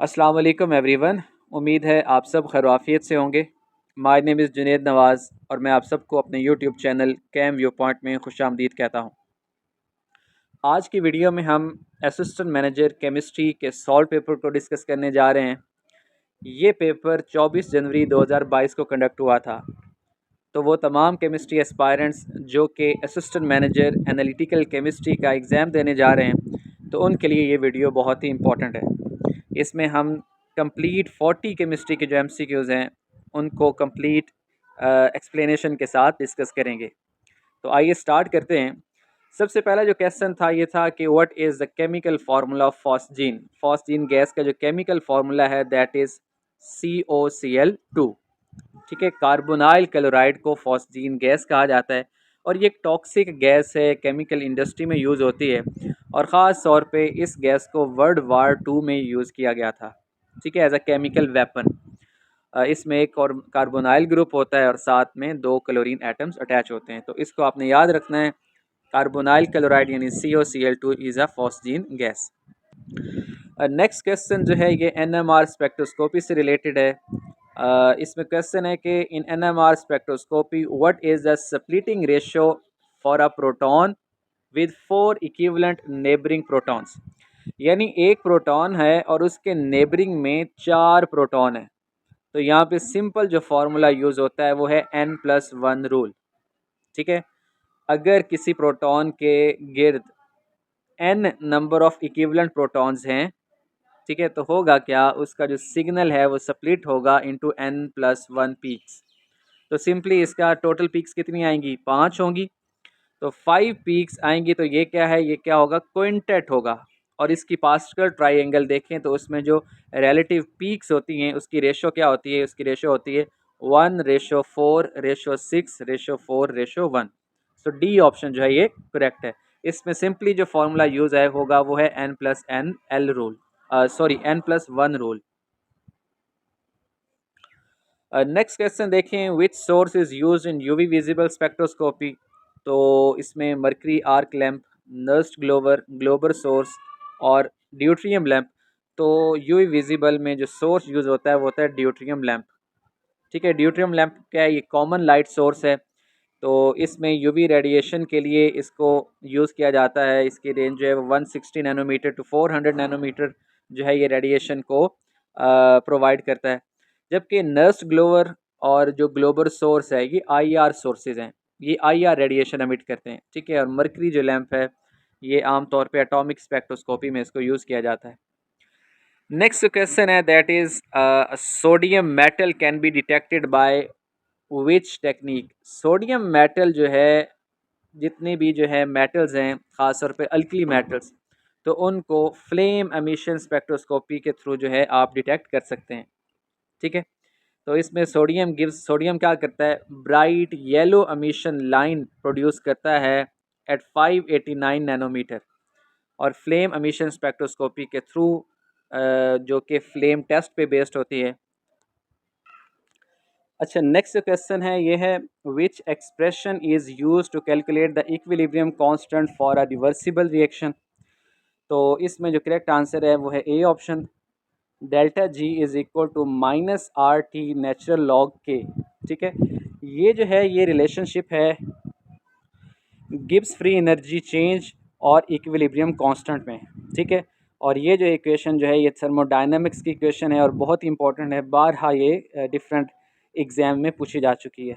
अस्सलाम वालेकुम एवरीवन। उम्मीद है आप सब खैरियत से होंगे। My name is Junaid Nawaz और मैं आप सबको अपने YouTube channel Cam View Point में खुशामदीद कहता हूँ। आज की वीडियो में हम असिस्टेंट मैनेजर केमिस्ट्री के सॉल्व पेपर को डिस्कस करने जा रहे हैं। ये पेपर 24 जनवरी 2022 को कंडक्ट हुआ था। तो वो तमाम केमिस्ट्री एस्पायरेंट्स जो कि असिस्टेंट मैनेजर एनालिटिकल केमिस्ट्री का एग्ज़ाम देने जा रहे हैं, तो उनके लिए ये वीडियो बहुत ही इम्पोर्टेंट है। इसमें हम कंप्लीट 40 केमिस्ट्री के जो एमसीक्यूज़ हैं उनको कंप्लीट एक्सप्लेनेशन के साथ डिस्कस करेंगे। तो आइए स्टार्ट करते हैं। सबसे पहला जो क्वेश्चन था ये था कि what is the chemical formula of phosgene. Phosgene gas का जो केमिकल फार्मूला है दैट इज़ COCl2। ठीक है, कार्बोनाइल क्लोराइड को फॉस्जीन गैस कहा जाता है और ये एक टॉक्सिक गैस है, केमिकल इंडस्ट्री में यूज़ होती है और ख़ास तौर पे इस गैस को वर्ल्ड वार 2 में यूज़ किया गया था। ठीक है, एज अ केमिकल वेपन। इसमें एक और कार्बोनाइल ग्रुप होता है और साथ में 2 क्लोरीन एटम्स अटैच होते हैं, तो इसको आपने याद रखना है। कार्बोनाइल क्लोराइड यानी COCl2 is a phosgene gas. Next question जो है ये NMR स्पेक्ट्रोस्कोपी से रिलेटेड है। इसमें क्वेश्चन है कि इन NMR spectroscopy what is the splitting ratio for a proton with 4 equivalent neighbouring protons. यानी एक प्रोटॉन है और उसके नेबरिंग में 4 प्रोटॉन है। तो यहाँ पे सिंपल जो फार्मूला यूज़ होता है वो है N+1 रूल। ठीक है, अगर किसी प्रोटॉन के गिर्द n number of equivalent protons हैं, ठीक है, तो होगा क्या, उसका जो सिग्नल है वो स्प्लिट होगा इनटू N+1 पीक्स। तो सिंपली इसका टोटल पीक्स कितनी आएंगी, 5 होंगी। तो 5 पीक्स आएंगी तो ये क्या है, ये क्या होगा, क्विंटेट होगा। और इसकी पास्कल ट्राइंगल देखें तो उसमें जो रिलेटिव पीक्स होती हैं उसकी रेशो क्या होती है, उसकी रेशो होती है 1:4:6:4:1। तो डी ऑप्शन जो है ये करेक्ट है। इसमें सिंपली जो फार्मूला यूज़ है होगा वो है N+N rule, sorry N+1 rule. Next question देखें, which source is used in UV visible spectroscopy. तो इसमें mercury arc lamp, Nernst glower, glower source और ड्यूट्रियम लैंप। तो यूवी विजिबल में जो सोर्स यूज़ होता है वो होता है ड्यूट्रियम लैंप। ठीक है, ड्यूट्रियम लैंप क्या है, ये कॉमन लाइट सोर्स है। तो इसमें यूवी रेडिएशन के लिए इसको यूज़ किया जाता है। इसकी रेंज जो है 160 नैनोमीटर टू 400 नैनोमीटर जो है ये रेडिएशन को प्रोवाइड करता है। जबकि नर्स्ट ग्लोवर और जो ग्लोबर सोर्स है ये IR सोर्सेज हैं, ये IR रेडिएशन एमिट करते हैं। ठीक है, और मर्करी जो लैंप है ये आमतौर पे एटॉमिक स्पेक्ट्रोस्कोपी में इसको यूज़ किया जाता है। नेक्स्ट क्वेश्चन है that is sodium metal can be detected by which technique. Sodium metal जो है, जितने भी जो है मेटल्स हैं ख़ास तौर पे अल्कली मेटल्स, तो उनको फ्लेम एमिशन स्पेक्ट्रोस्कोपी के थ्रू जो है आप डिटेक्ट कर सकते हैं। ठीक है, तो इसमें सोडियम क्या करता है, bright yellow emission line produce करता है एट 589 नैनोमीटर और फ्लेम एमिशन स्पेक्ट्रोस्कोपी के थ्रू जो कि फ्लेम टेस्ट पे बेस्ड होती है। अच्छा, नेक्स्ट क्वेश्चन है ये है, which expression is use to calculate the equilibrium constant for a reversible reaction. तो इसमें जो करेक्ट आंसर है वो है A option, delta G is equal to -RT natural log K. ठीक है, ये जो है ये रिलेशनशिप है गिब्स फ्री एनर्जी चेंज और इक्विलिब्रियम कांस्टेंट में। ठीक है, और ये जो इक्वेशन जो है ये थर्मोडायनामिक्स की इक्वेशन है और बहुत ही इंपॉर्टेंट है, बारहा ये डिफरेंट एग्जाम में पूछी जा चुकी है।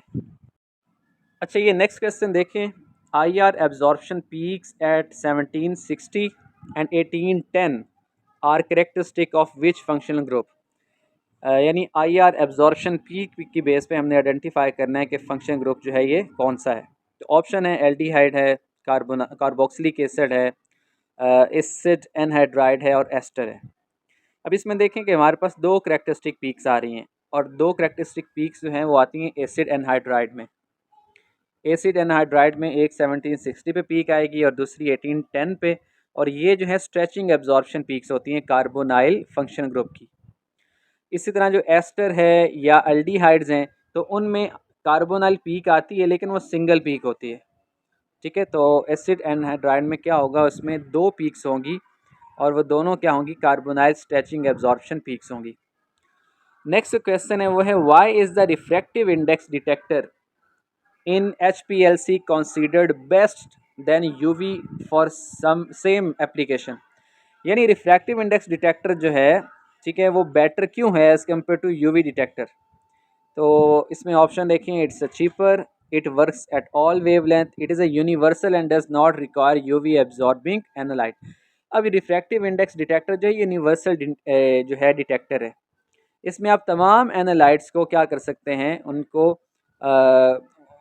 अच्छा, ये नेक्स्ट क्वेश्चन देखें, IR absorption peaks at 1760 and 1810 are characteristic of which functional group. यानी IR एब्जॉर्प्शन पीक की बेस पे हमने आइडेंटिफाई करना है कि फंक्शन ग्रुप जो है ये कौन सा है। तो ऑप्शन है एल्डिहाइड है, कार्बोक्सिलिक एसिड है, एसिड एनहाइड्राइड है और एस्टर है। अब इसमें देखें कि हमारे पास 2 करेक्टरिस्टिक पीक्स आ रही हैं और 2 करेक्टरिस्टिक पीक्स जो हैं वो आती हैं एसिड एनहाइड्राइड में। एसिड एनहाइड्राइड में एक 1760 पे पीक आएगी और दूसरी 1810 पे, और ये जो है स्ट्रेचिंग एब्जॉर्प्शन पीक्स होती हैं कार्बोनाइल फंक्शन ग्रुप की। इसी तरह जो एस्टर है या अल्डिहाइड्स हैं तो उनमें कार्बोनाइल पीक आती है लेकिन वो सिंगल पीक होती है। ठीक है, तो एसिड एनहाइड्राइड में क्या होगा, उसमें 2 पीक्स होंगी और वो दोनों क्या होंगी, कार्बोनाइल स्ट्रेचिंग एब्जॉर्प्शन पीक्स होंगी। नेक्स्ट क्वेश्चन है वो है why is the refractive index detector in HPLC considered best than UV for some same application. यानी रिफ्रैक्टिव इंडेक्स डिटेक्टर जो है, ठीक है, वो बेटर क्यों है as compare to UV detector. तो इसमें ऑप्शन देखें, it's cheaper, it works at all wavelength, it is a universal and does not require UV absorbing analyte. अब रिफ्रैक्टिव इंडेक्स डिटेक्टर जो है यूनिवर्सल जो है डिटेक्टर है। इसमें आप तमाम एनालाइट्स को क्या कर सकते हैं, उनको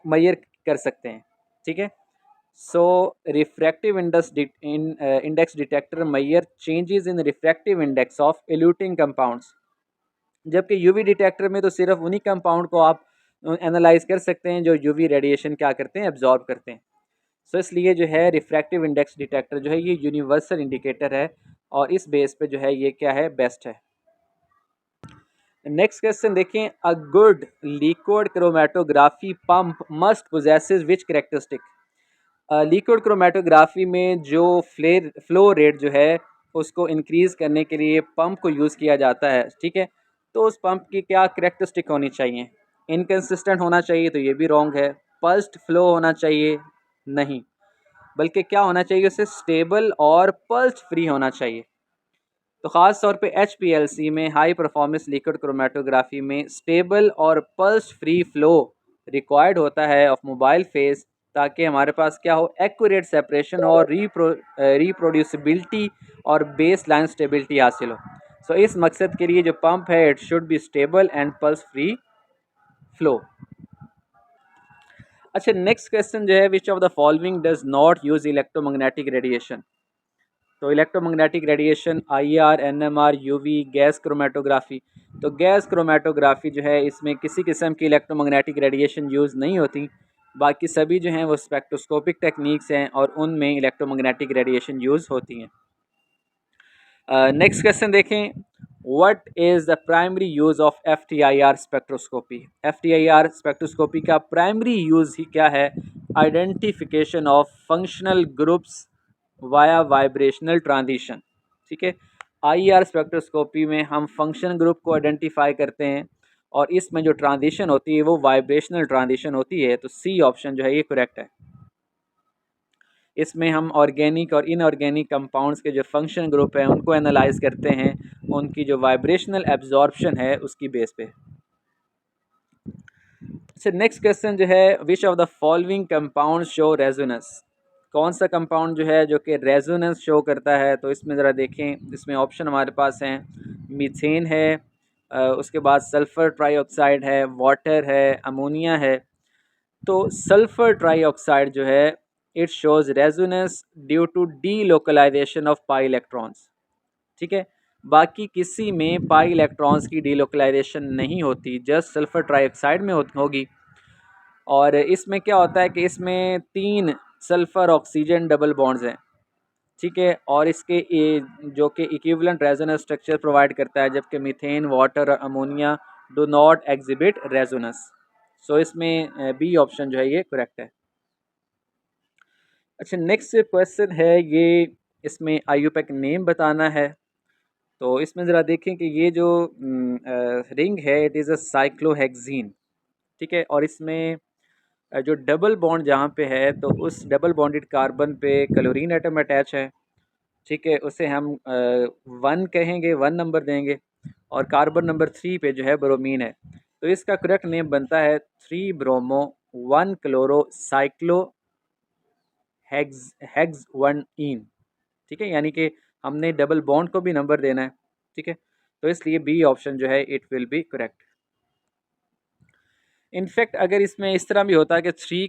मेजर कर सकते हैं, ठीक है। So refractive index detector measure changes in refractive index of eluting compounds, जबकि यूवी डिटेक्टर में तो सिर्फ उन्हीं कंपाउंड को आप एनालाइज कर सकते हैं जो यूवी रेडिएशन क्या करते हैं, एब्जॉर्ब करते हैं। सो इसलिए जो है रिफ्रैक्टिव इंडेक्स डिटेक्टर जो है ये यूनिवर्सल इंडिकेटर है और इस बेस पे जो है ये क्या है, बेस्ट है। नेक्स्ट क्वेश्चन देखें, a good liquid chromatography pump must possesses which characteristic. Liquid chromatography में जो फ्लो रेट जो है उसको इंक्रीज़ करने के लिए पंप को यूज़ किया जाता है, ठीक है। तो उस पंप की क्या करेक्टरिस्टिक होनी चाहिए, इनकन्सिस्टेंट होना चाहिए, तो ये भी रॉन्ग है। पल्स्ड फ्लो होना चाहिए, नहीं, बल्कि क्या होना चाहिए, उसे स्टेबल और पल्स फ्री होना चाहिए। तो ख़ास तौर पे HPLC में हाई परफॉर्मेंस लिक्विड क्रोमेटोग्राफी में स्टेबल और पल्स फ्री फ्लो रिक्वायर्ड होता है ऑफ मोबाइल फेस, ताकि हमारे पास क्या हो, एक्यूरेट सेपरेशन और रिप्रोड्यूसिबिलिटी और बेस लाइन स्टेबिलिटी हासिल हो। सो इस मकसद के लिए जो पंप है it should be stable and pulse free flow. अच्छा, नेक्स्ट क्वेश्चन जो है, which of the following does not use electromagnetic radiation. तो electromagnetic radiation IR, NMR, UV, gas chromatography. तो गैस क्रोमेटोग्राफी जो है इसमें किसी किस्म की इलेक्ट्रोमैग्नेटिक रेडिएशन यूज़ नहीं होती, बाकी सभी जो हैं वो स्पेक्ट्रोस्कोपिक टेक्निक्स हैं और उनमें इलेक्ट्रोमैग्नेटिक रेडिएशन यूज़ होती हैं। नेक्स्ट क्वेश्चन देखें, what is the primary use of FTIR spectroscopy. FTIR spectroscopy का प्राइमरी यूज़ ही क्या है, identification of functional groups via vibrational transition, ठीक है। IR स्पेक्ट्रोस्कोपी में हम फंक्शन ग्रुप को आइडेंटिफाई करते हैं और इसमें जो ट्रांजिशन होती है वो वाइब्रेशनल ट्रांजिशन होती है। तो C ऑप्शन जो है ये करेक्ट है। इसमें हम ऑर्गेनिक और इनऑर्गेनिक कंपाउंड्स के जो फंक्शन ग्रुप हैं उनको एनालाइज करते हैं, उनकी जो वाइब्रेशनल एब्जॉर्प्शन है उसकी बेस पे। अच्छा, नेक्स्ट क्वेश्चन जो है, which of the following compound show resonance. कौन सा कंपाउंड जो है जो कि रेजोनेंस शो करता है। तो इसमें ज़रा देखें, इसमें ऑप्शन हमारे पास हैं, मीथेन है, उसके बाद सल्फ़र ट्राईऑक्साइड है, वाटर है, अमोनिया है। तो सल्फ़र ट्राईऑक्साइड जो है it shows resonance due to delocalisation of pi electrons, ठीक है। बाकी किसी में पाई इलेक्ट्रॉन्स की डीलोकलाइजेशन नहीं होती, जस्ट सल्फ़र ट्राईऑक्साइड में होगी। और इसमें क्या होता है कि इसमें 3 सल्फ़र ऑक्सीजन डबल बॉन्ड्स हैं, ठीक है, और इसके जो कि इक्विवेलेंट रेजोनेंस स्ट्रक्चर प्रोवाइड करता है, जबकि मीथेन, वाटर और ammonia do not exhibit resonance. So इसमें B ऑप्शन जो है ये करेक्ट है। अच्छा, नेक्स्ट क्वेश्चन है ये, इसमें IUPAC नेम बताना है। तो इसमें ज़रा देखें कि ये जो रिंग है इट इज़ अ साइक्लोहेक्सीन, ठीक है, और इसमें जो डबल बॉन्ड जहाँ पे है तो उस डबल बॉन्डेड कार्बन पे क्लोरीन एटम अटैच है, ठीक है, उसे हम 1 कहेंगे, 1 नंबर देंगे, और कार्बन नंबर 3 पे जो है ब्रोमीन है। तो इसका करेक्ट नेम बनता है 3 ब्रोमो 1 क्लोरो साइक्लो हेक्स 1 इन, ठीक है, यानी कि हमने डबल बॉन्ड को भी नंबर देना है, ठीक है। तो इसलिए B ऑप्शन जो है it will be correct. In fact अगर इसमें इस तरह भी होता है कि 3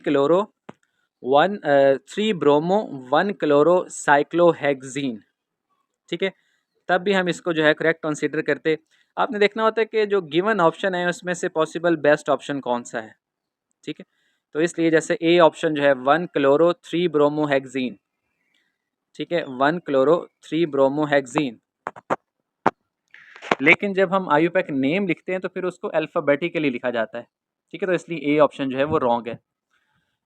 ब्रोमो 1 क्लोरो साइक्लोहेक्सीन, ठीक है, तब भी हम इसको जो है करेक्ट कंसीडर करते। आपने देखना होता है कि जो गिवन ऑप्शन है उसमें से पॉसिबल बेस्ट ऑप्शन कौन सा है, ठीक है। तो इसलिए जैसे A ऑप्शन जो है 1 क्लोरो 3 ब्रोमो हेक्सीन, ठीक है, 1 क्लोरो 3 ब्रोमो हेक्सीन। लेकिन जब हम IUPAC नेम लिखते हैं तो फिर उसको अल्फ़ाबेटिकली लिखा जाता है, ठीक है, तो इसलिए A ऑप्शन जो है वो रॉन्ग है।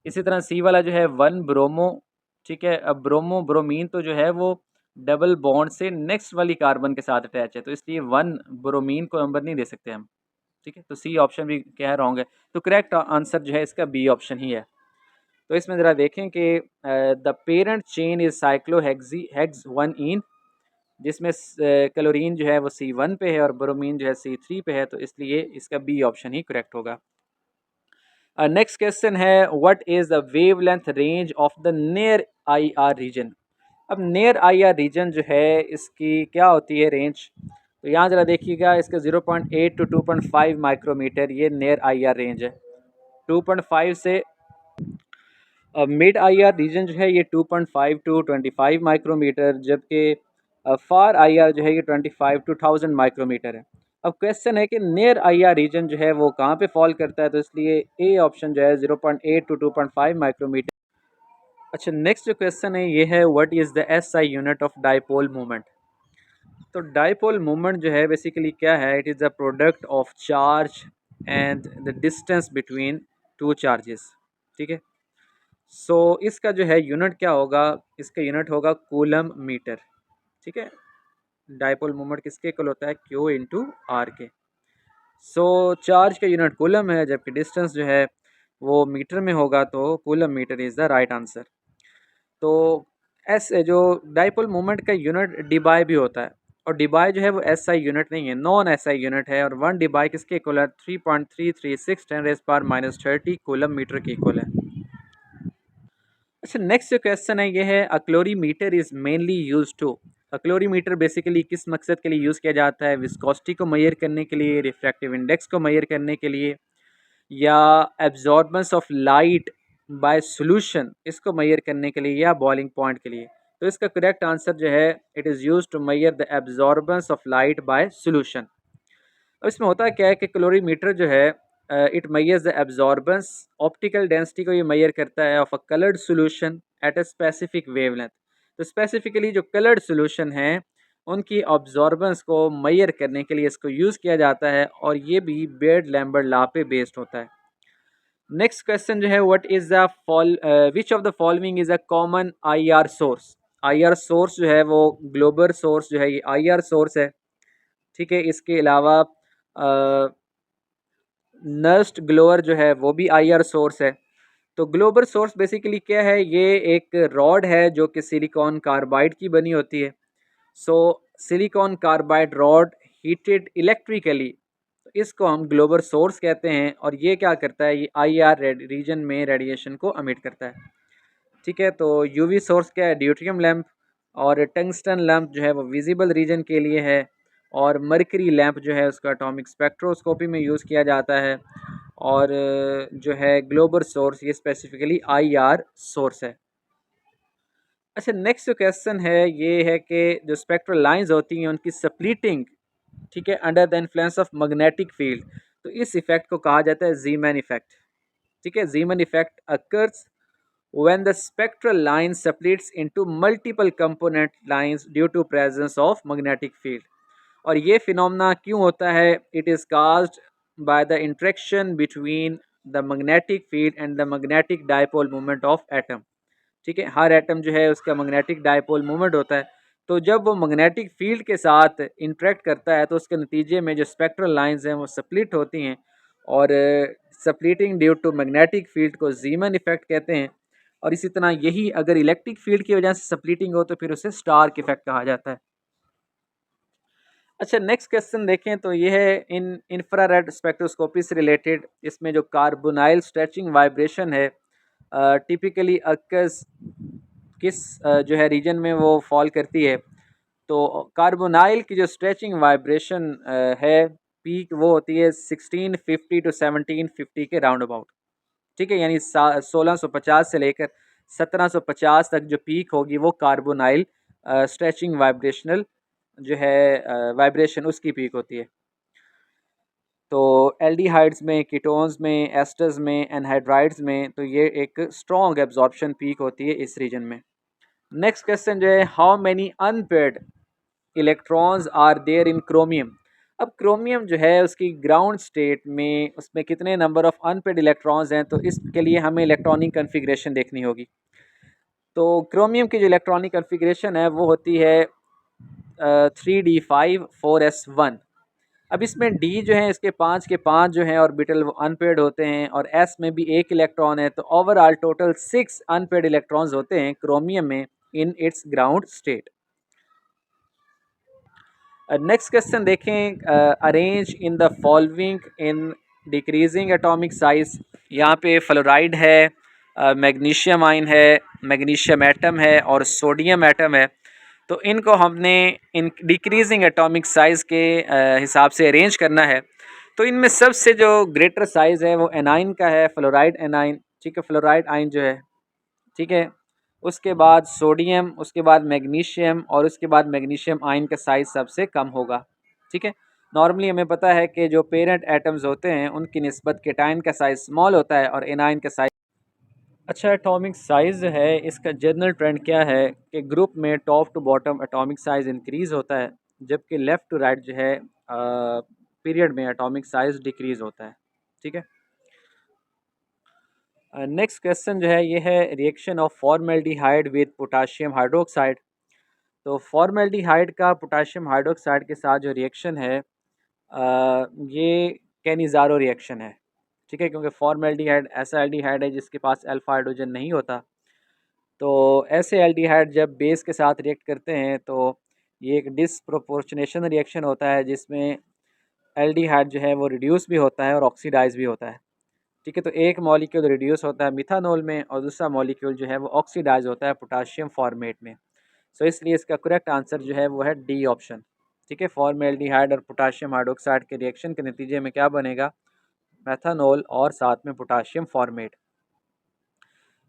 इसी तरह C वाला जो है 1 ब्रोमो, ठीक है, अब ब्रोमो ब्रोमीन तो जो है वो डबल बॉन्ड से नेक्स्ट वाली कार्बन के साथ अटैच है, तो इसलिए 1 ब्रोमीन को नंबर नहीं दे सकते हम। ठीक है, तो सी ऑप्शन भी क्या है, रॉन्ग है। तो करेक्ट आंसर जो है इसका बी ऑप्शन ही है। तो इसमें ज़रा देखें कि the parent chain is cyclohexy hex 1 ene, जिसमें क्लोरीन जो है वो C1 पे है और ब्रोमीन जो है C3 पे है, तो इसलिए इसका बी ऑप्शन ही करेक्ट होगा। नेक्स्ट क्वेश्चन है, what is the wavelength range of the near IR region. अब नियर IR रीजन जो है इसकी क्या होती है रेंज, तो यहाँ ज़रा देखिएगा, इसका 0.8 टू 2.5 माइक्रोमीटर ये नियर IR रेंज है। 2.5 से मिड IR रीजन जो है ये 2.5 टू 25 माइक्रोमीटर, जबकि फार IR जो है ये 25 टू 1000 माइक्रोमीटर है। अब क्वेश्चन है कि नियर IR रीजन जो है वो कहाँ पे फॉल करता है, तो इसलिए ए ऑप्शन जो है 0.8 टू 2.5 माइक्रोमीटर। अच्छा, नेक्स्ट जो क्वेश्चन है ये है, what is the SI unit of dipole moment. तो डाइपोल मोमेंट जो है बेसिकली क्या है, it is the product of charge and the distance between two charges. ठीक है, सो इसका जो है यूनिट क्या होगा, इसका यूनिट होगा कूलम मीटर। ठीक है, डाइपोल मोमेंट किसके इक्वल होता है, Q इंटू आर के। सो चार्ज का यूनिट कूलम है, जबकि डिस्टेंस जो है वो मीटर में होगा, तो coulomb metre is the right answer. तो ऐसे जो डाइपोल मोमेंट का यूनिट डिबाई भी होता है, और डिबाई जो है वो SI यूनिट नहीं है, नॉन SI यूनिट है, और 1 डिबाई किसके इक्वल है, 3.336 10⁻³ कूलम मीटर के इक्वल है। अच्छा, नेक्स्ट जो क्वेश्चन है ये है, a colorimeter is mainly use to. A colorimeter basically किस मकसद के लिए यूज़ किया जाता है, विस्कोसिटी को मेजर करने के लिए, रिफ्रैक्टिव इंडेक्स को मेजर करने के लिए, या absorbance of light by solution इसको मेजर करने के लिए, या बॉइलिंग पॉइंट के लिए। तो इसका करेक्ट आंसर जो है, it is use to measure the absorbance of light by solution. अब इसमें होता क्या है कि कैलोरीमीटर जो है it measures the absorbance, optical density को ये मैयर करता है of a coloured solution at a specific wavelength. तो स्पेसिफिकली जो कलर्ड सोल्यूशन है उनकी ऑब्जॉर्बेंस को मैयर करने के लिए इसको यूज़ किया जाता है, और ये भी बेयर्ड लैम्बर्ट लॉ पे बेस्ड होता है। नेक्स्ट क्वेश्चन जो है, what is the which of the following is a common IR source. IR source जो है वो ग्लोबल सोर्स जो है ये IR सोर्स है। ठीक है, इसके अलावा नस्ट ग्लोअर जो है वो भी IR सोर्स है। तो ग्लोबल सोर्स बेसिकली क्या है, ये एक रॉड है जो कि सिलिकॉन कार्बाइड की बनी होती है। So silicon carbide rod heated electrically, तो इसको हम ग्लोबल सोर्स कहते हैं, और ये क्या करता है, ये IR रीजन में रेडिएशन को अमिट करता है। ठीक है, तो UV सोर्स क्या है, ड्यूटेरियम लैम्प, और टंगस्टन लैम्प जो है वो विजिबल रीजन के लिए है, और मरकरी लैम्प जो है उसका एटॉमिक स्पेक्ट्रोस्कोपी में यूज़ किया जाता है, और जो है ग्लोबल सोर्स ये स्पेसिफिकली IR सोर्स है। अच्छा, नेक्स्ट जो क्वेश्चन है ये है कि जो स्पेक्ट्रल लाइंस होती हैं उनकी स्प्लिटिंग, ठीक है, under the influence of magnetic field, तो इस इफेक्ट को कहा जाता है जीमैन इफेक्ट। ठीक है, Zeeman effect occurs when the spectral line splits into multiple component lines due to presence of magnetic field। और ये फिनोमेना क्यों होता है, it is caused by the interaction between the magnetic field and the magnetic dipole moment of atom। ठीक है, हर atom जो है उसका मैग्नेटिक डायपोल मोमेंट होता है, तो जब वो मैग्नेटिक फील्ड के साथ इंटरेक्ट करता है तो उसके नतीजे में जो स्पेक्ट्रल लाइंस हैं वो स्प्लिट होती हैं, और splitting due to magnetic field को जीमन इफेक्ट कहते हैं। और इसी तरह यही अगर इलेक्ट्रिक फील्ड की वजह से स्प्लिटिंग हो तो फिर उसे स्टार्क इफेक्ट कहा जाता है। अच्छा, नेक्स्ट क्वेश्चन देखें तो ये है, इन इंफ्रारेड स्पेक्ट्रोस्कोपी से रिलेटेड, इसमें जो कार्बोनाइल स्ट्रेचिंग वाइब्रेशन है टिपिकली अक्स किस जो है रीजन में वो फॉल करती है। तो कार्बोनाइल की जो स्ट्रेचिंग वाइब्रेशन है पीक वो होती है 1650 टू 1750 के राउंड अबाउट। ठीक है, यानी 1650 से लेकर 1750 तक जो पीक होगी वो कार्बोनाइल स्ट्रेचिंग वाइब्रेशनल जो है वाइब्रेशन उसकी पीक होती है। तो एल्डिहाइड्स में, कीटोन्स में, एस्टर्स में, एनहाइड्राइड्स में, तो ये एक स्ट्रॉन्ग एब्जॉर्प्शन पीक होती है इस रीजन में। नेक्स्ट क्वेश्चन जो है, how many unpaired electrons are there in chromium. अब क्रोमियम जो है उसकी ग्राउंड स्टेट में उसमें कितने नंबर ऑफ अनपेयर्ड इलेक्ट्रॉन्स हैं, तो इसके लिए हमें इलेक्ट्रॉनिक कन्फिग्रेशन देखनी होगी। तो क्रोमियम की जो इलेक्ट्रॉनिक कन्फिग्रेशन है वो होती है 3d5 4s1। अब इसमें डी जो है इसके 5 जो हैं ऑर्बिटल वो अनपेड होते हैं, और एस में भी एक इलेक्ट्रॉन है, तो ओवरऑल टोटल 6 अनपेड इलेक्ट्रॉन्स होते हैं क्रोमियम में in its ground state. Next question देखें, arrange in the following in decreasing atomic size. यहाँ पे फ्लोराइड है, मैग्नीशियम आयन है, मैग्नीशियम एटम है और सोडियम एटम है। तो इनको हमने इन डिक्रीजिंग एटॉमिक साइज़ के हिसाब से अरेंज करना है। तो इनमें सबसे जो ग्रेटर साइज़ है वो एनाइन का है, फ्लोराइड एनाइन, ठीक है, फ्लोराइड आयन जो है, ठीक है। उसके बाद सोडियम, उसके बाद मैग्नीशियम और उसके बाद मैग्नीशियम आयन का साइज़ सबसे कम होगा, ठीक है। नॉर्मली हमें पता है कि जो पेरेंट एटम्स होते हैं उनकी निस्बत केटाइन का साइज़ स्मॉल होता है और एनाइन का साइज़। अच्छा, एटॉमिक साइज़ जो है इसका जनरल ट्रेंड क्या है कि ग्रुप में top to bottom atomic size increase होता है, जबकि लेफ़्ट टू राइट जो है पीरियड में एटॉमिक साइज़ डिक्रीज़ होता है, ठीक है। नेक्स्ट क्वेश्चन जो है ये है reaction of formaldehyde with potassium hydroxide. तो फॉर्मेल्डिहाइड का पोटाशियम हाइड्रोक्साइड के साथ जो रिएक्शन है ये कैनिज़ारो रिएक्शन है, ठीक है, क्योंकि फॉर्मेल्डिहाइड ऐसा एल्डिहाइड है जिसके पास अल्फा हाइड्रोजन नहीं होता। तो ऐसे एल्डिहाइड जब बेस के साथ रिएक्ट करते हैं तो ये एक डिसप्रोपोर्शनेशन रिएक्शन होता है, जिसमें एल्डिहाइड जो है वो रिड्यूस भी होता है और ऑक्सीडाइज भी होता है, ठीक है। तो एक मॉलिक्यूल रिड्यूस होता है मिथानॉल में और दूसरा मॉलिक्यूल जो है वो ऑक्सीडाइज होता है पोटाशियम फॉर्मेट में। सो इसलिए इसका करेक्ट आंसर जो है वो है डी ऑप्शन, ठीक है। फॉर्मेल्डिहाइड और पोटाशियम हाइड्रोक्साइड के रिएक्शन के नतीजे में क्या बनेगा, मेथानॉल और साथ में पोटाशियम फॉर्मेट।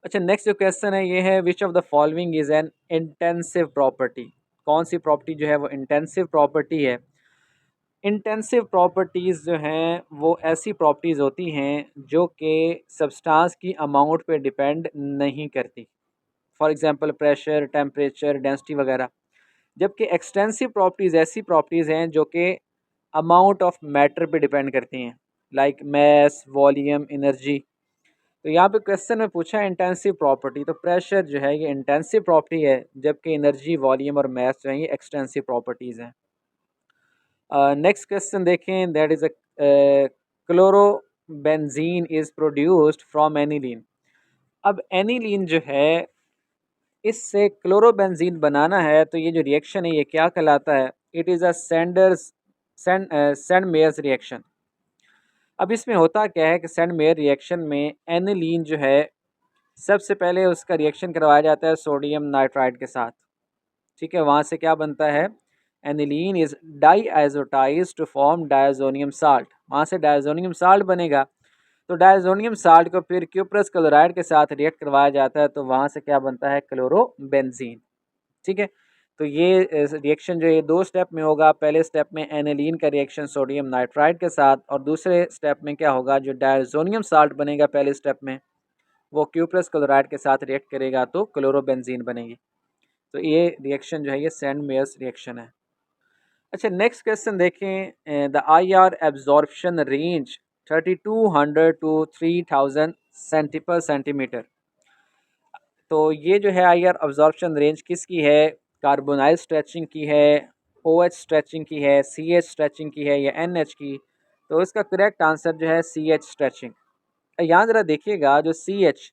अच्छा, नेक्स्ट जो क्वेश्चन है ये है which of the following is an intensive property. कौन सी प्रॉपर्टी जो है वो इंटेंसिव प्रॉपर्टी है। इंटेंसिव प्रॉपर्टीज़ जो हैं वो ऐसी प्रॉपर्टीज़ होती हैं जो कि सब्सटेंस की अमाउंट पे डिपेंड नहीं करती, for example pressure, temperature, density वगैरह। जबकि एक्सटेंसिव प्रॉपर्टीज़ ऐसी प्रॉपर्टीज़ हैं जो कि अमाउंट ऑफ मैटर पे डिपेंड करती हैं, लाइक मैस, वॉल्यूम, एनर्जी। तो यहाँ पे क्वेश्चन में पूछा है इंटेंसिव प्रॉपर्टी, तो प्रेशर जो है ये इंटेंसिव प्रॉपर्टी है, जबकि एनर्जी, वॉल्यूम और मैस जो है ये एक्सटेंसिव प्रॉपर्टीज़ हैं। नेक्स्ट क्वेश्चन देखें, that is chlorobenzene is produced from aniline. अब एनिलीन जो है इससे क्लोरोबेंजीन बनाना है, तो ये जो रिएक्शन है ये क्या कहलाता है, it is a Sandmeyer's reaction. अब इसमें होता क्या है कि सेंड मेयर रिएक्शन में एनिलीन जो है सबसे पहले उसका रिएक्शन करवाया जाता है सोडियम नाइट्राइड के साथ, ठीक है। वहाँ से क्या बनता है, aniline is diazotized to form diazonium salt, वहाँ से डायज़ोनियम साल्ट बनेगा। तो डायज़ोनियम साल्ट को फिर क्यूप्रस क्लोराइड के साथ रिएक्ट करवाया जाता है, तो वहाँ से क्या बनता है, क्लोरोबेंजीन, ठीक है। तो ये रिएक्शन जो ये दो स्टेप में होगा। पहले स्टेप में एनिलीन का रिएक्शन सोडियम नाइट्राइड के साथ, और दूसरे स्टेप में क्या होगा, जो डायज़ोनियम साल्ट बनेगा पहले स्टेप में वो क्यूप्रस क्लोराइड के साथ रिएक्ट करेगा तो क्लोरोबेंजीन बनेगी। तो ये रिएक्शन जो है ये सेंड मेयर्स रिएक्शन है। अच्छा, नेक्स्ट क्वेश्चन देखें, the I R absorption range 3200 to 3000 centi per centimetre. तो ये जो है आई आर एब्जॉर्प्शन रेंज किसकी है, कार्बोनाइल स्ट्रेचिंग की है, ओ एच स्ट्रेचिंग की है, सी एच स्ट्रेचिंग की है या एन एच की। तो इसका करेक्ट आंसर जो है सी एच स्ट्रेचिंग। यहाँ ज़रा देखिएगा, जो सी एच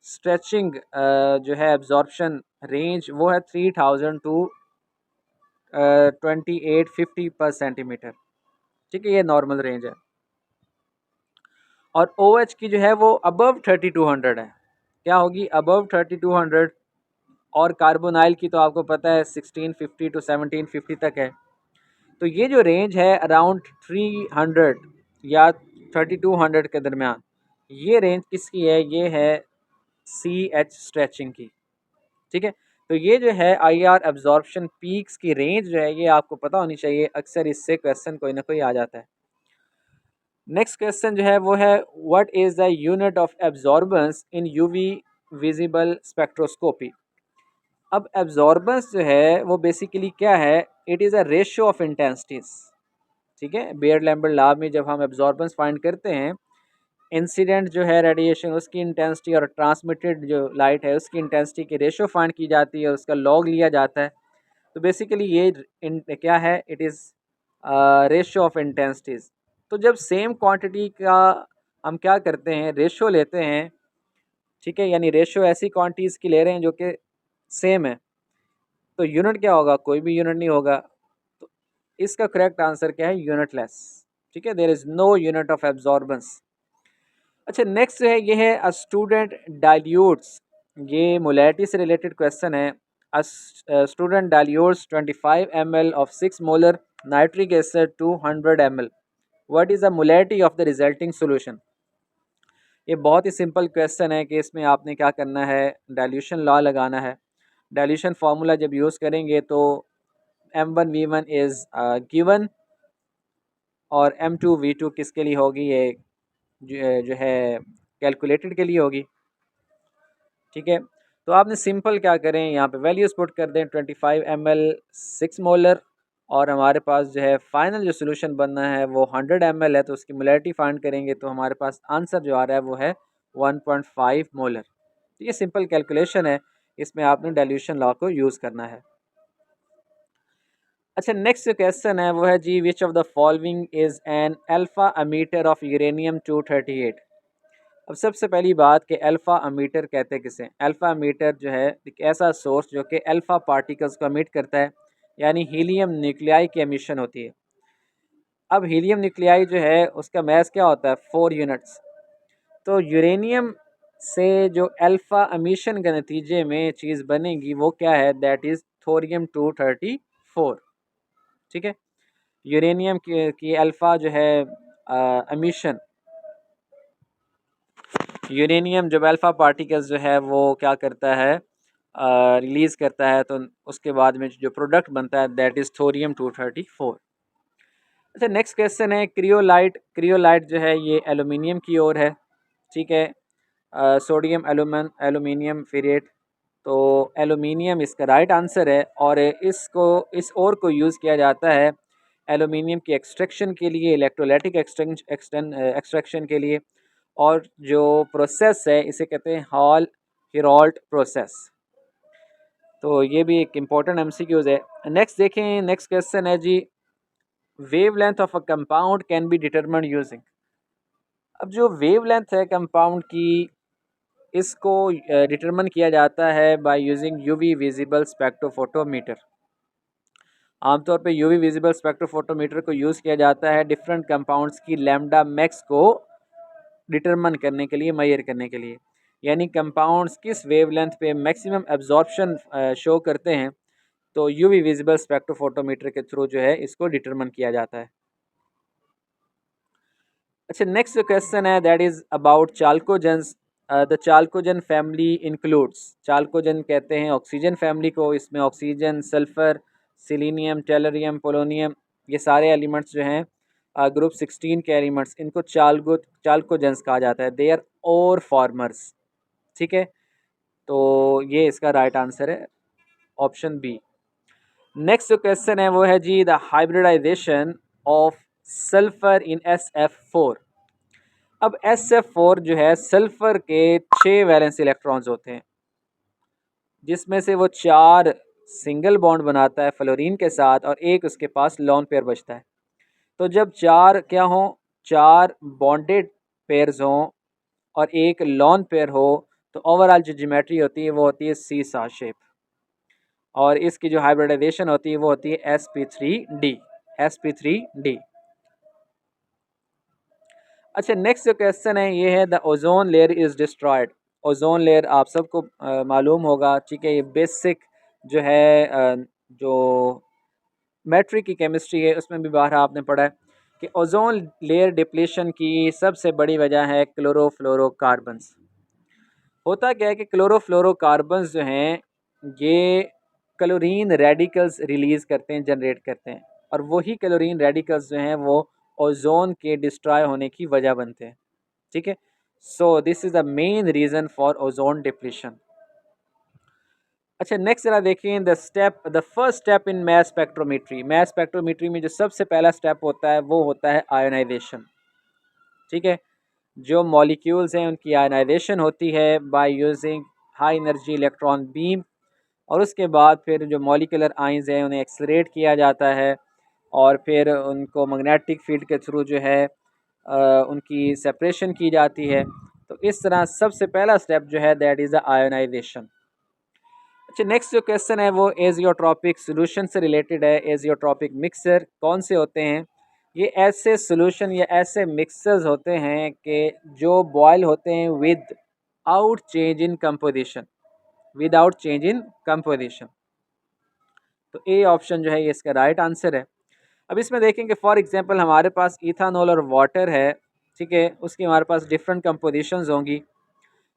स्ट्रेचिंग जो है एब्जॉर्प्शन रेंज वो है 3000 टू 2850 पर सेंटीमीटर, ठीक है, ये नॉर्मल रेंज है। और ओ एच की जो है वो अबव 3200 है, क्या होगी, अबव 3200। और कार्बोनाइल की तो आपको पता है 1650 टू 1750 तक है। तो ये जो रेंज है अराउंड 300 या 3200 के दरमियान, ये रेंज किसकी है, ये है सी एच स्ट्रेचिंग की, ठीक है। तो ये जो है आई आर एब्जॉर्प्शन पीक्स की रेंज जो है ये आपको पता होनी चाहिए, अक्सर इससे क्वेश्चन कोई ना कोई आ जाता है। नेक्स्ट क्वेश्चन जो है वो है what is the unit of absorbance in UV visible spectroscopy. अब एब्जॉर्बेंस जो है वो बेसिकली क्या है, it is a ratio of intensities, ठीक है। बेयर लैम्बर्ट लॉ में जब हम एब्जॉर्बेंस फाइंड करते हैं इंसिडेंट जो है रेडिएशन उसकी इंटेंसिटी और ट्रांसमिटेड जो लाइट है उसकी इंटेंसिटी की रेशो फाइंड की जाती है, उसका लॉग लिया जाता है। तो बेसिकली ये क्या है, it is ratio of intensities. तो जब सेम क्वांटिटी का हम क्या करते हैं, रेशो लेते हैं, ठीक है, यानी रेशो ऐसी क्वांटिटीज़ की ले रहे हैं जो कि सेम है, तो यूनिट क्या होगा, कोई भी यूनिट नहीं होगा। तो इसका करेक्ट आंसर क्या है, यूनिटलेस। ठीक है, there is no unit of absorbance. अच्छा, नेक्स्ट है, ये है अ स्टूडेंट डाइल्यूट्स, ये मोलैरिटी से रिलेटेड क्वेश्चन है। A student dilutes 25 ml of 6 molar nitric acid 200 ml, what is the molarity of the resulting solution. ये बहुत ही सिंपल क्वेश्चन है कि इसमें आपने क्या करना है, डाइल्यूशन लॉ लगाना है। डाइल्यूशन फार्मूला जब यूज़ करेंगे तो M1V1 इज़ गिवन, और M2V2 किसके लिए होगी, ये जो है कैलकुलेटेड के लिए होगी। ठीक है, तो आपने सिंपल क्या करें, यहाँ पे वैल्यूज़ पुट कर दें, 25 ml 6 मोलर, और हमारे पास जो है फाइनल जो सोल्यूशन बनना है वो 100 ml है, तो उसकी मोलैरिटी फाइंड करेंगे तो हमारे पास आंसर जो आ रहा है वो है 1.5 मोलर। तो ये सिंपल कैलकुलेशन है, इसमें आपने डाइल्यूशन लॉ को यूज़ करना है। अच्छा, नेक्स्ट जो क्वेश्चन है वो है जी, which of the following is an alpha emitter of uranium 238। अब सबसे पहली बात कि अल्फ़ा अमीटर कहते हैं किसे। अल्फ़ा अमीटर जो है एक ऐसा सोर्स जो कि अल्फ़ा पार्टिकल्स को अमिट करता है, यानी हीलियम न्यूक्लियाई की एमिशन होती है। अब हीलियम न्यूक्लियाई जो है उसका मैस क्या होता है, 4 यूनिट्स। तो यूरेनियम से जो अल्फ़ा एमिशन के नतीजे में चीज़ बनेगी वो क्या है, दैट इज़ थोरियम 234। ठीक है, यूरेनियम की अल्फ़ा जो है एमिशन, यूरेनियम जब अल्फ़ा पार्टिकल्स जो है वो क्या करता है, रिलीज़ करता है, तो उसके बाद में जो प्रोडक्ट बनता है दैट इज़ थोरियम 234। अच्छा, नेक्स्ट क्वेश्चन है, क्रियोलाइट। क्रियोलाइट जो है ये एलुमिनियम की ओर है। ठीक है, सोडियम एलुमिनियम फेरेट, तो एलुमिनियम इसका राइट आंसर है, और इस ओर को यूज़ किया जाता है एलुमिनियम की एक्सट्रैक्शन के लिए, इलेक्ट्रोलाइटिक एक्सट्रैक्शन के लिए। और जो प्रोसेस है इसे कहते हैं हॉल हेरोल्ट प्रोसेस। तो ये भी एक इम्पॉर्टेंट एमसीक्यूज है। नेक्स्ट देखें, नेक्स्ट क्वेश्चन है जी, wavelength of a compound can be determined using. अब जो वेवलेंथ है कंपाउंड की, इसको डिटरमाइन किया जाता है by using UV visible spectrophotometer. आमतौर पे यूवी विजिबल स्पेक्ट्रोफोटोमीटर को यूज़ किया जाता है डिफरेंट कंपाउंड्स की लैम्डा मैक्स को डिटरमन करने के लिए, मेजर करने के लिए, यानी कंपाउंड्स किस वेवलेंथ पे मैक्सिमम एब्जॉर्प्शन शो करते हैं, तो यूवी विजिबल स्पेक्ट्रोफोटोमीटर के थ्रू जो है इसको डिटरमन किया जाता है। अच्छा, नेक्स्ट जो क्वेश्चन है that is about chalcogens. The chalcogen family includes, chalcogen कहते हैं ऑक्सीजन फैमिली को, इसमें oxygen, sulphur, selenium, tellurium, polonium, ये सारे एलिमेंट्स जो हैं ग्रुप 16 के एलिमेंट्स, इनको चाल्कोजेंस कहा जाता है। They are ore formers. ठीक है, तो ये इसका राइट आंसर है, ऑप्शन बी। नेक्स्ट जो क्वेश्चन है वो है जी, the hybridization of sulphur in SF4। अब SF4 जो है सल्फर के 6 वैलेंस इलेक्ट्रॉन्स होते हैं, जिसमें से वो 4 सिंगल बॉन्ड बनाता है फ्लोरीन के साथ, और एक उसके पास लॉन पेयर बचता है। तो जब 4 क्या हों, 4 बॉन्डेड पेयर्स हों और एक लॉन पेयर हो, तो ओवरऑल जो ज्योमेट्री होती है वो होती है सी सा शेप, और इसकी जो हाइब्रिडाइजेशन होती है वो होती है sp3d। sp3d। अच्छा, नेक्स्ट जो क्वेश्चन है ये है, the ozone layer is destroyed. Ozone layer आप सबको मालूम होगा, ठीक है, ये बेसिक जो है जो मैट्रिक की केमिस्ट्री है उसमें भी बाहर आपने पढ़ा है कि ओजोन लेयर डिप्लीशन की सबसे बड़ी वजह है क्लोरोफ्लोरोकार्बन्स। होता क्या है कि क्लोरोफ्लोरोकार्बन्स जो हैं ये क्लोरीन रेडिकल्स रिलीज़ करते हैं, जनरेट करते हैं, और वही क्लोरीन रेडिकल्स जो हैं वो ओजोन के डिस्ट्रॉय होने की वजह बनते हैं। ठीक है, so this is the main reason for ozone depletion. अच्छा, नेक्स्ट जरा देखिए, the first step in mass spectrometry. Mass spectrometry में जो सबसे पहला स्टेप होता है वो होता है आयोनाइजेशन। ठीक है, जो मॉलिक्यूल्स हैं उनकी आयनाइजेशन होती है by using high energy electron beam, और उसके बाद फिर जो मॉलिकुलर आइंस हैं उन्हें एक्सलरेट किया जाता है और फिर उनको मैग्नेटिक फील्ड के थ्रू जो है उनकी सेपरेशन की जाती है। तो इस तरह सबसे पहला स्टेप जो है दैट इज़ द आयोनाइजेशन। अच्छा, नेक्स्ट जो क्वेश्चन है वो एजियोट्रॉपिक सोल्यूशन से रिलेटेड है। एजियोट्रॉपिक मिक्सर कौन से होते हैं? ये ऐसे सोल्यूशन या ऐसे मिक्सर्स होते हैं कि जो बॉयल होते हैं with out change in composition, without change in composition. तो ए ऑप्शन जो है ये इसका राइट आंसर है। अब इसमें देखेंगे फॉर एग्जांपल हमारे पास इथानॉल और वाटर है, ठीक है, उसकी हमारे पास डिफरेंट कंपोजिशंस होंगी,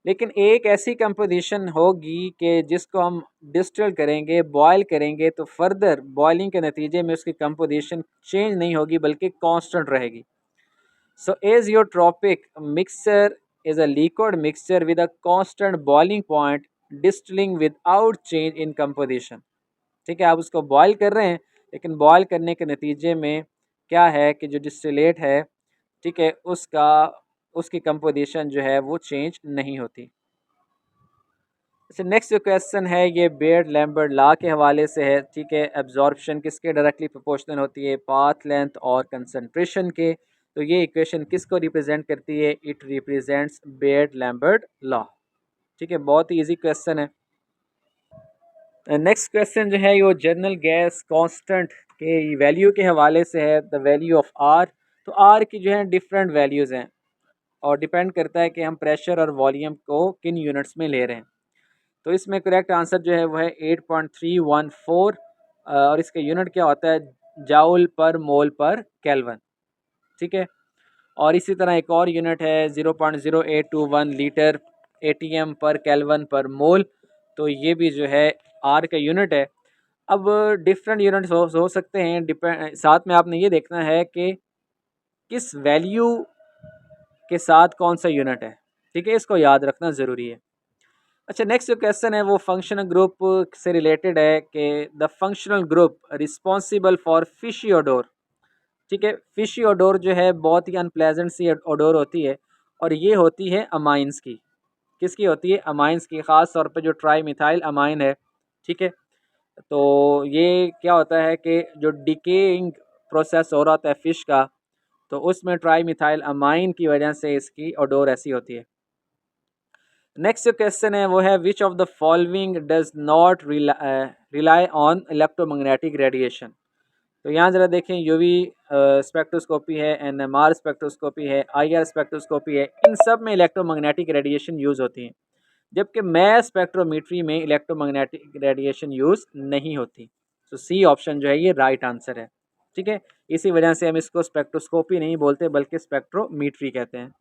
लेकिन एक ऐसी कंपोजिशन होगी कि जिसको हम डिस्टिल करेंगे, बॉयल करेंगे, तो फर्दर बॉयलिंग के नतीजे में उसकी कंपोजिशन चेंज नहीं होगी बल्कि कांस्टेंट रहेगी। So azeotropic mixture is a liquid mixture with a constant boiling point distilling without change in composition। ठीक है, आप उसको बॉयल कर रहे हैं लेकिन बॉयल करने के नतीजे में क्या है कि जो डिस्टिलेट है, ठीक है, उसकी कंपोजिशन जो है वो चेंज नहीं होती। अच्छा, नेक्स्ट जो क्वेश्चन है ये बेयर्ड लैम्बर्ट लॉ के हवाले से है, ठीक है। एब्जॉर्प्शन किसके डायरेक्टली प्रोपोर्शनल होती है? पाथ लेंथ और कंसंट्रेशन के। तो ये इक्वेशन किसको रिप्रेजेंट करती है? It represents Baird Lambert law. ठीक है, बहुत ही ईजी क्वेश्चन है। नेक्स्ट क्वेश्चन जो है वो जनरल गैस कांस्टेंट के वैल्यू के हवाले से है, द वैल्यू ऑफ आर। तो आर की जो है डिफरेंट वैल्यूज़ हैं और डिपेंड करता है कि हम प्रेशर और वॉल्यूम को किन यूनिट्स में ले रहे हैं। तो इसमें करेक्ट आंसर जो है वो है 8.314 और इसका यूनिट क्या होता है? जाउल पर मोल पर केल्विन। ठीक है, और इसी तरह एक और यूनिट है 0.0821 लीटर एटीएम पर केल्विन पर मोल। तो ये भी जो है आर का यूनिट है। अब डिफरेंट यूनिट्स हो सकते हैं, डिपेंड, साथ में आपने ये देखना है कि किस वैल्यू के साथ कौन सा यूनिट है। ठीक है, इसको याद रखना ज़रूरी है। अच्छा, नेक्स्ट जो क्वेश्चन है वो फंक्शनल ग्रुप से रिलेटेड है कि the functional group responsible for fishy odour. ठीक है, फिशी ओडोर जो है बहुत ही अनप्लेजेंट सी ओडोर होती है और ये होती है अमाइंस की। किसकी होती है? अमाइंस की, ख़ास तौर पे जो ट्राई मिथाइल अमाइन है। ठीक है, तो ये क्या होता है कि जो डिकेइंग प्रोसेस हो रहा होता है फ़िश का, तो उसमें ट्राई मिथाइल अमाइन की वजह से इसकी ओडोर ऐसी होती है। नेक्स्ट जो क्वेश्चन है वो है which of the following does not rely on electromagnetic radiation. तो यहाँ ज़रा देखें, यूवी स्पेक्ट्रोस्कोपी है, एनएमआर स्पेक्ट्रोस्कोपी है, आईआर स्पेक्ट्रोस्कोपी है, इन सब में इलेक्ट्रोमैग्नेटिक रेडिएशन यूज़ होती है, जबकि मैस स्पेक्ट्रोमीट्री में इलेक्ट्रोमैग्नेटिक रेडिएशन यूज़ नहीं होती। तो सी ऑप्शन जो है ये राइट आंसर है। ठीक है, इसी वजह से हम इसको स्पेक्ट्रोस्कोपी नहीं बोलते बल्कि स्पेक्ट्रोमीट्री कहते हैं।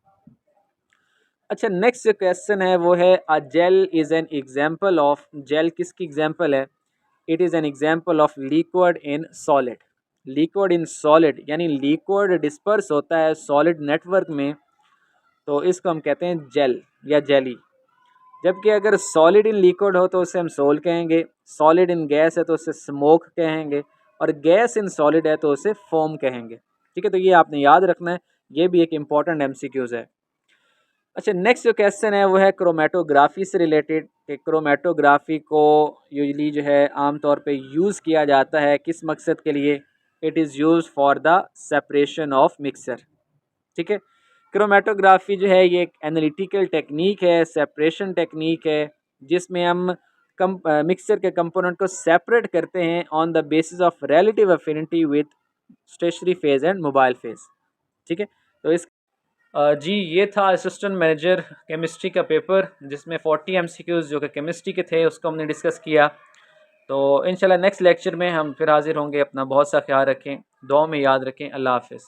अच्छा, नेक्स्ट जो क्वेश्चन है वो है a gel is an example of. Gel किसकी एग्जाम्पल है? It is an example of liquid in solid. Liquid in solid यानी लिक्विड डिस्पर्स होता है सॉलिड नेटवर्क में, तो इसको हम कहते हैं जेल या जेली। जबकि अगर सॉलिड इन लिक्विड हो तो उसे हम सोल कहेंगे, सॉलिड इन गैस है तो उसे स्मोक कहेंगे, और गैस इन सॉलिड है तो उसे फोम कहेंगे। ठीक है, तो ये आपने याद रखना है, ये भी एक इम्पॉर्टेंट एमसीक्यूज़ है। अच्छा, नेक्स्ट जो क्वेश्चन है वो है क्रोमेटोग्राफी से रिलेटेड कि क्रोमेटोग्राफी को यूजली जो है आमतौर पे यूज़ किया जाता है किस मकसद के लिए? It is use for the separation of mixer. ठीक है, क्रोमेटोग्राफी जो है ये एक एनालिटिकल टेक्निक है, सेपरेशन टेक्निक है, जिसमें हम मिक्सर के कंपोनेंट को सेपरेट करते हैं on the basis of relative affinity with stationary phase and mobile phase. ठीक है, तो इस जी ये था असिस्टेंट मैनेजर केमिस्ट्री का पेपर, जिसमें 40 एमसीक्यूज़ जो कि केमिस्ट्री के थे उसको हमने डिस्कस किया। तो इंशाल्लाह नेक्स्ट लेक्चर में हम फिर हाज़िर होंगे। अपना बहुत सा ख्याल रखें, दुआ में याद रखें। अल्लाह हाफ़िज़।